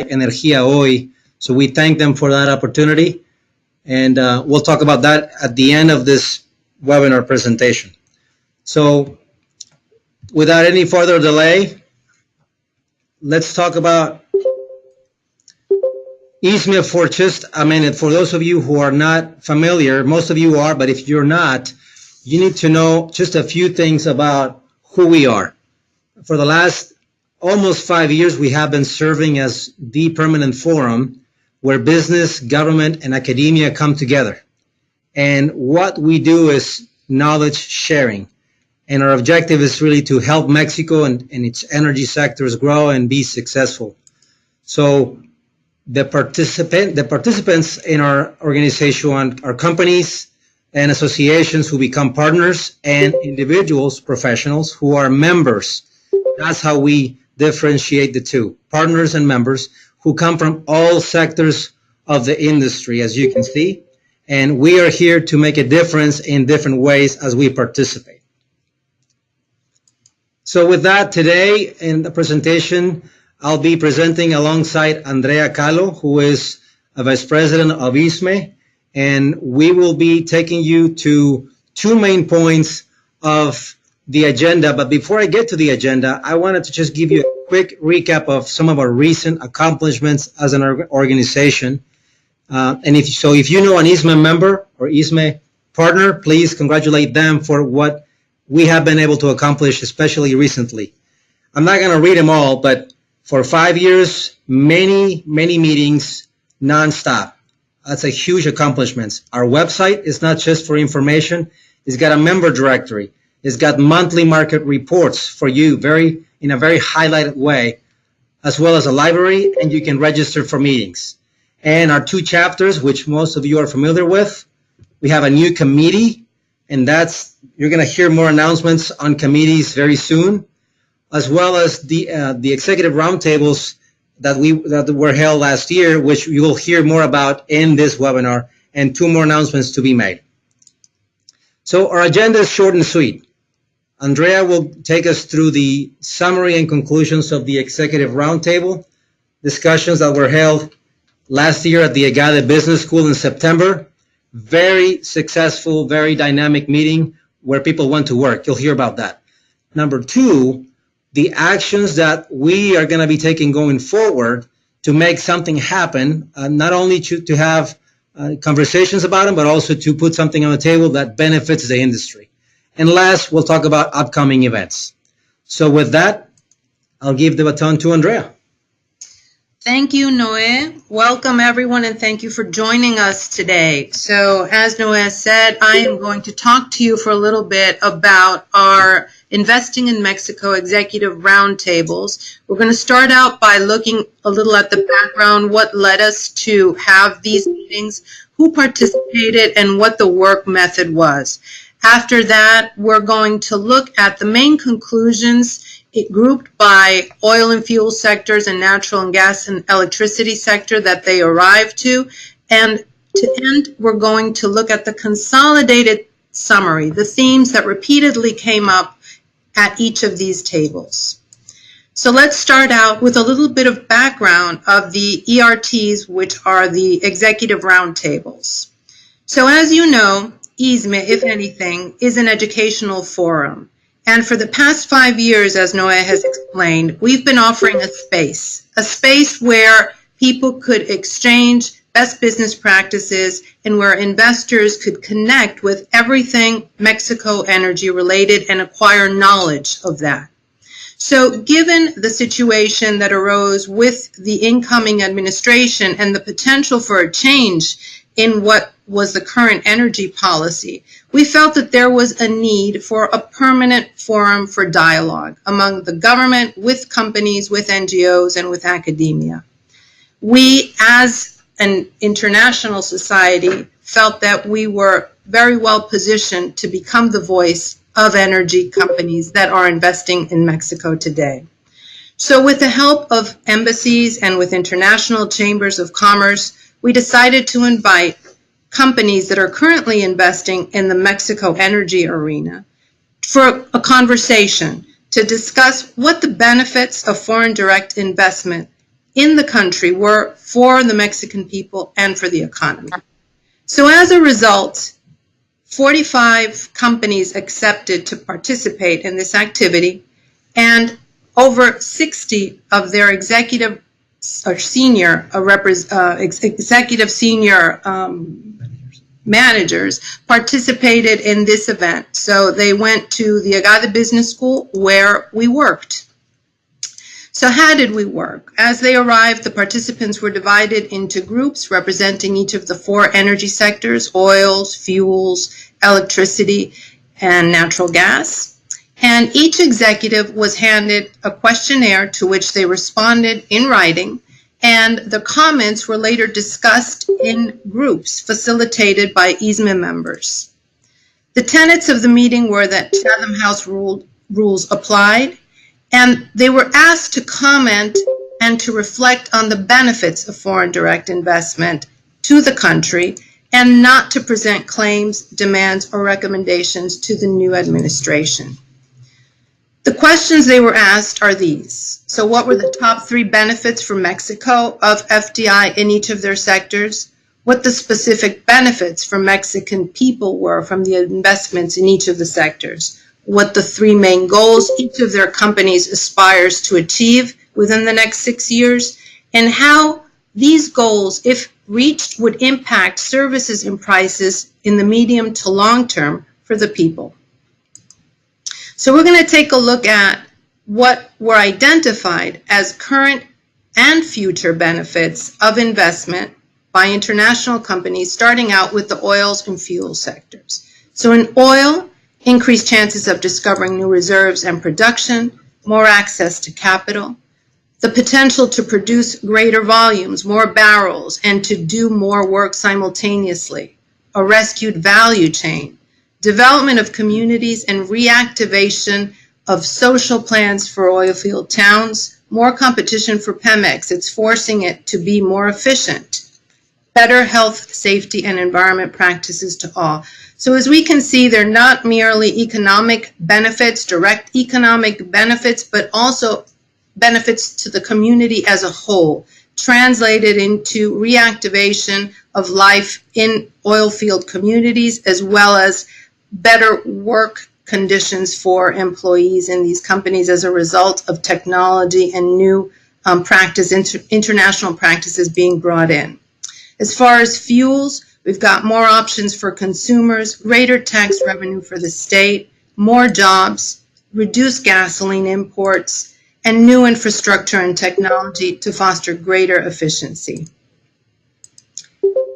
Energía Hoy. So we thank them for that opportunity. And we'll talk about that at the end of this webinar presentation. So without any further delay, let's talk about ISME for just a minute. For those of you who are not familiar, most of you are, but if you're not, you need to know just a few things about who we are. For the last almost 5 years, we have been serving as the permanent forum where business, government, and academia come together. And what we do is knowledge sharing. And our objective is really to help Mexico and its energy sectors grow and be successful. So the participants in our organization are companies and associations who become partners, and individuals, professionals who are members. That's how we differentiate the two, partners and members who come from all sectors of the industry, as you can see. And we are here to make a difference in different ways as we participate. So with that, today in the presentation, I'll be presenting alongside Andrea Calo, who is a Vice President of ISME, and we will be taking you to two main points of the agenda. But before I get to the agenda, I wanted to just give you a quick recap of some of our recent accomplishments as an organization. And if you know an ISME member or ISME partner, please congratulate them for what we have been able to accomplish, especially recently. I'm not going to read them all, but for 5 years, many meetings nonstop. That's a huge accomplishment. Our website is not just for information. It's got a member directory. It's got monthly market reports for you in a very highlighted way, as well as a library, and you can register for meetings. And our 2 chapters, which most of you are familiar with, we have a new committee, and you're going to hear more announcements on committees very soon, as well as the executive roundtables that were held last year, which you will hear more about in this webinar, and 2 more announcements to be made. So our agenda is short and sweet. Andrea will take us through the summary and conclusions of the executive roundtable discussions that were held last year at the Agave Business School in September. Very successful, very dynamic meeting where people went to work. You'll hear about that. Number 2, the actions that we are going to be taking going forward to make something happen, not only to have conversations about them, but also to put something on the table that benefits the industry. And last, we'll talk about upcoming events. So with that, I'll give the baton to Andrea. Thank you, Noé. Welcome, everyone, and thank you for joining us today. So as Noé said, I am going to talk to you for a little bit about our Investing in Mexico executive roundtables. We're going to start out by looking a little at the background, what led us to have these meetings, who participated, and what the work method was. After that, we're going to look at the main conclusions grouped by oil and fuel sectors and natural and gas and electricity sector that they arrived to. And to end, we're going to look at the consolidated summary, the themes that repeatedly came up at each of these tables. So let's start out with a little bit of background of the ERTs, which are the executive roundtables. So as you know, ISME, if anything, is an educational forum. And for the past 5 years, as Noé has explained, we've been offering a space where people could exchange best business practices and where investors could connect with everything Mexico energy related and acquire knowledge of that. So given the situation that arose with the incoming administration and the potential for a change in what was the current energy policy, we felt that there was a need for a permanent forum for dialogue among the government, with companies, with NGOs, and with academia. We, as an international society, felt that we were very well positioned to become the voice of energy companies that are investing in Mexico today. So with the help of embassies and with international chambers of commerce, we decided to invite companies that are currently investing in the Mexico energy arena for a conversation to discuss what the benefits of foreign direct investment in the country were for the Mexican people and for the economy. So as a result, 45 companies accepted to participate in this activity, and over 60 of their executive senior managers participated in this event. So they went to the Agave Business School where we worked. So how did we work? As they arrived, the participants were divided into groups representing each of the 4 energy sectors: oils, fuels, electricity, and natural gas. And each executive was handed a questionnaire to which they responded in writing, and the comments were later discussed in groups facilitated by ISME members. The tenets of the meeting were that Chatham House rules applied, and they were asked to comment and to reflect on the benefits of foreign direct investment to the country, and not to present claims, demands, or recommendations to the new administration. The questions they were asked are these. So what were the top 3 benefits for Mexico of FDI in each of their sectors? What the specific benefits for Mexican people were from the investments in each of the sectors? What the 3 main goals each of their companies aspires to achieve within the next 6 years, and how these goals, if reached, would impact services and prices in the medium to long term for the people. So we're going to take a look at what were identified as current and future benefits of investment by international companies, starting out with the oils and fuel sectors. So in oil, increased chances of discovering new reserves and production, more access to capital, the potential to produce greater volumes, more barrels, and to do more work simultaneously, a rescued value chain, development of communities and reactivation of social plans for oil field towns, more competition for Pemex, it's forcing it to be more efficient, better health, safety, and environment practices to all. So as we can see, they're not merely economic benefits, direct economic benefits, but also benefits to the community as a whole, translated into reactivation of life in oil field communities, as well as better work conditions for employees in these companies as a result of technology and new international practices being brought in. As far as fuels, we've got more options for consumers, greater tax revenue for the state, more jobs, reduced gasoline imports, and new infrastructure and technology to foster greater efficiency.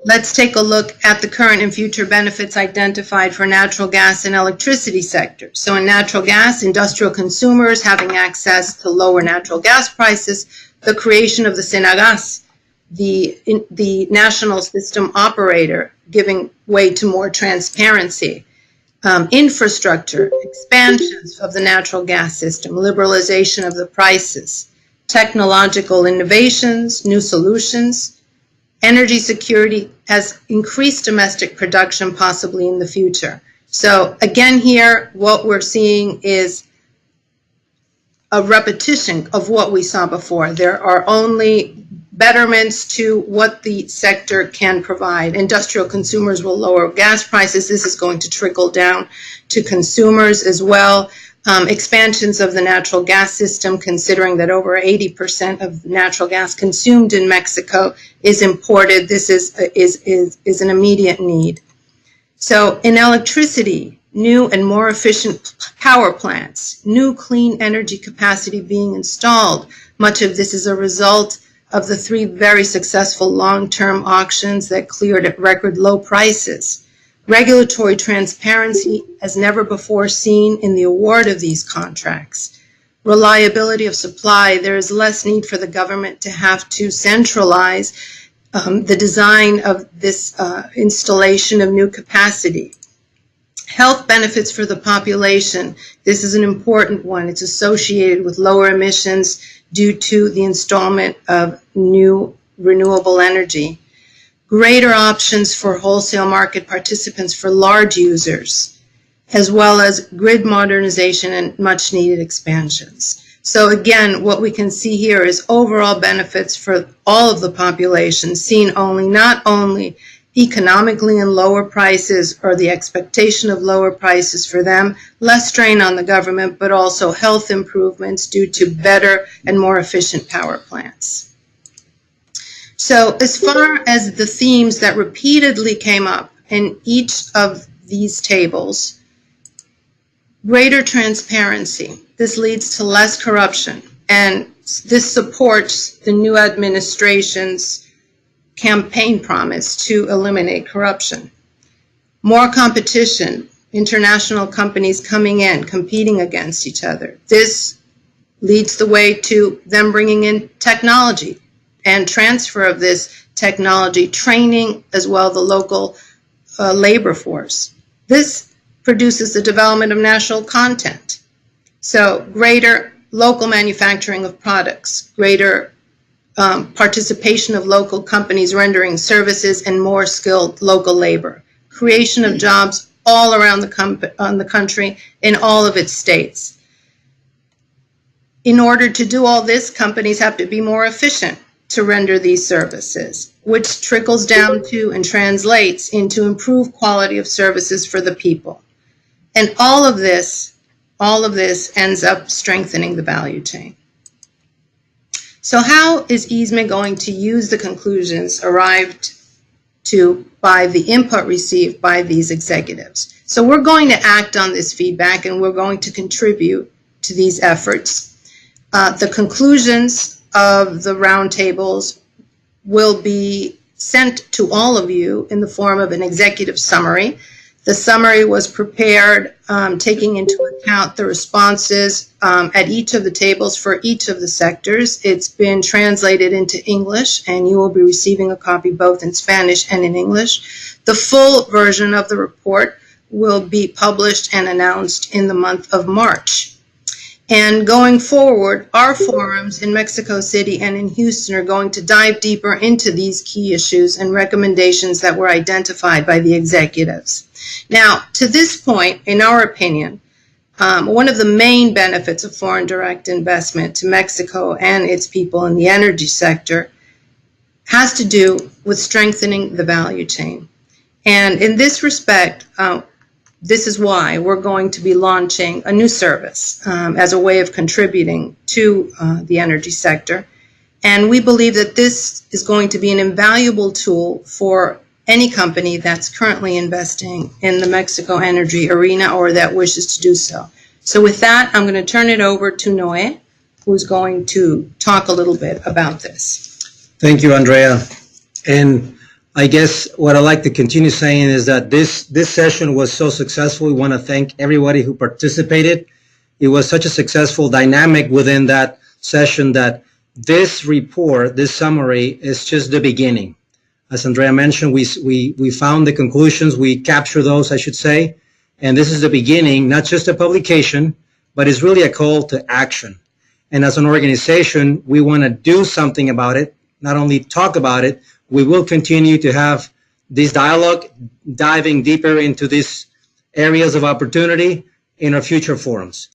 Let's take a look at the current and future benefits identified for natural gas and electricity sectors. So in natural gas, industrial consumers having access to lower natural gas prices, the creation of the Senagas, the national system operator, giving way to more transparency, infrastructure, expansions of the natural gas system, liberalization of the prices, technological innovations, new solutions, energy security as increased domestic production possibly in the future. So again here, what we're seeing is a repetition of what we saw before. There are only betterments to what the sector can provide. Industrial consumers will lower gas prices. This is going to trickle down to consumers as well. Expansions of the natural gas system, considering that over 80% of natural gas consumed in Mexico is imported. This is an immediate need. So in electricity, new and more efficient power plants, new clean energy capacity being installed. Much of this is a result of the 3 very successful long-term auctions that cleared at record low prices. Regulatory transparency as never before seen in the award of these contracts. Reliability of supply, there is less need for the government to have to centralize the design of this installation of new capacity. Health benefits for the population, this is an important one. It's associated with lower emissions due to the installment of new renewable energy. Greater options for wholesale market participants for large users, as well as grid modernization and much needed expansions. So again, what we can see here is overall benefits for all of the population, seen not only economically in lower prices or the expectation of lower prices for them, less strain on the government, but also health improvements due to better and more efficient power plants. So as far as the themes that repeatedly came up in each of these tables, greater transparency. This leads to less corruption, and this supports the new administration's campaign promise to eliminate corruption. More competition, international companies coming in, competing against each other. This leads the way to them bringing in technology and transfer of this technology, training as well the local labor force. This produces the development of national content. So greater local manufacturing of products, greater participation of local companies rendering services, and more skilled local labor. Creation of jobs all around the country in all of its states. In order to do all this, companies have to be more efficient to render these services, which trickles down to and translates into improved quality of services for the people. And all of this ends up strengthening the value chain. So how is ISME going to use the conclusions arrived to by the input received by these executives? So we're going to act on this feedback, and we're going to contribute to these efforts. The conclusions of the roundtables will be sent to all of you in the form of an executive summary. The summary was prepared taking into account the responses at each of the tables for each of the sectors. It's been translated into English, and you will be receiving a copy both in Spanish and in English. The full version of the report will be published and announced in the month of March. And going forward, our forums in Mexico City and in Houston are going to dive deeper into these key issues and recommendations that were identified by the executives. Now, to this point, in our opinion, one of the main benefits of foreign direct investment to Mexico and its people in the energy sector has to do with strengthening the value chain. And in this respect, this is why we're going to be launching a new service as a way of contributing to the energy sector. And we believe that this is going to be an invaluable tool for any company that's currently investing in the Mexico energy arena or that wishes to do so. So with that, I'm going to turn it over to Noé, who's going to talk a little bit about this. Thank you, Andrea. And I guess what I'd like to continue saying is that this session was so successful. We want to thank everybody who participated. It was such a successful dynamic within that session that this report, this summary, is just the beginning. As Andrea mentioned, we found the conclusions, we captured those, I should say, and this is the beginning, not just a publication, but it's really a call to action. And as an organization, we want to do something about it, not only talk about it. We will continue to have this dialogue, diving deeper into these areas of opportunity in our future forums.